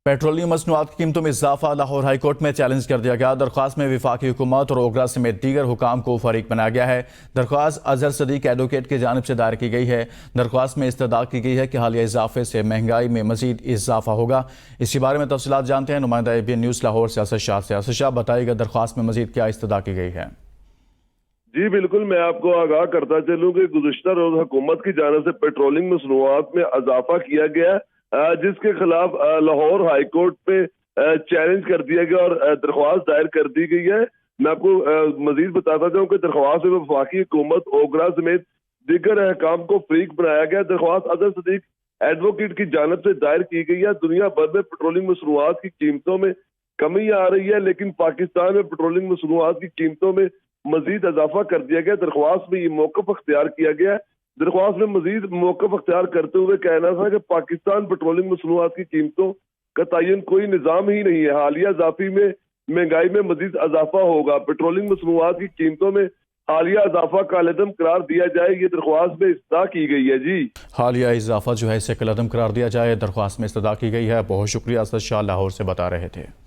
Petroleum مصنوعات کی قیمتوں میں اضافہ لاہور ہائی کورٹ میں چیلنج کر دیا گیا۔ درخواست میں وفاقی حکومت اور اوگرا سمیت دیگر حکام کو فریق بنایا گیا ہے۔ درخواست اظہر صدیق ایڈوکیٹ کی جانب سے دائر کی گئی ہے۔ درخواست میں استدعا کی گئی ہے کہ حالیہ اضافے سے مہنگائی میں مزید اضافہ ہوگا۔ اسی بارے میں تفصیلات جانتے ہیں نمائندہ ABN نیوز لاہور سے اسد شاہ سے۔ اسد شاہ، بتائیے گا درخواست میں مزید کیا استدعا کی گئی ہے؟ جی بالکل، میں آپ کو آگاہ کرتا چلوں کہ گزشتہ روز حکومت کی جانب سے پیٹرولنگ مصنوعات میں اضافہ کیا گیا، جس کے خلاف لاہور ہائی کورٹ پہ چیلنج کر دیا گیا اور درخواست دائر کر دی گئی ہے۔ میں آپ کو مزید بتاتا چاہوں کہ درخواست میں وفاقی حکومت، اوگرا سمیت دیگر حکام کو فریق بنایا گیا۔ درخواست اظہر صدیق ایڈوکیٹ کی جانب سے دائر کی گئی ہے۔ دنیا بھر میں پیٹرولنگ مصنوعات کی قیمتوں میں کمی آ رہی ہے، لیکن پاکستان میں پیٹرولنگ مصنوعات کی قیمتوں میں مزید اضافہ کر دیا گیا۔ درخواست میں یہ موقف اختیار کیا گیا۔ درخواست میں مزید موقف اختیار کرتے ہوئے کہنا تھا کہ پاکستان پیٹرولنگ مصنوعات کی قیمتوں کا تعین کوئی نظام ہی نہیں ہے۔ حالیہ اضافی میں مہنگائی میں مزید اضافہ ہوگا۔ پیٹرولنگ مصنوعات کی قیمتوں میں حالیہ اضافہ کالعدم قرار دیا جائے، یہ درخواست میں استدعا کی گئی ہے۔ جی، حالیہ اضافہ جو ہے اسے کالعدم قرار دیا جائے، درخواست میں استدعا کی گئی ہے۔ بہت شکریہ، اسد شاہ لاہور سے بتا رہے تھے۔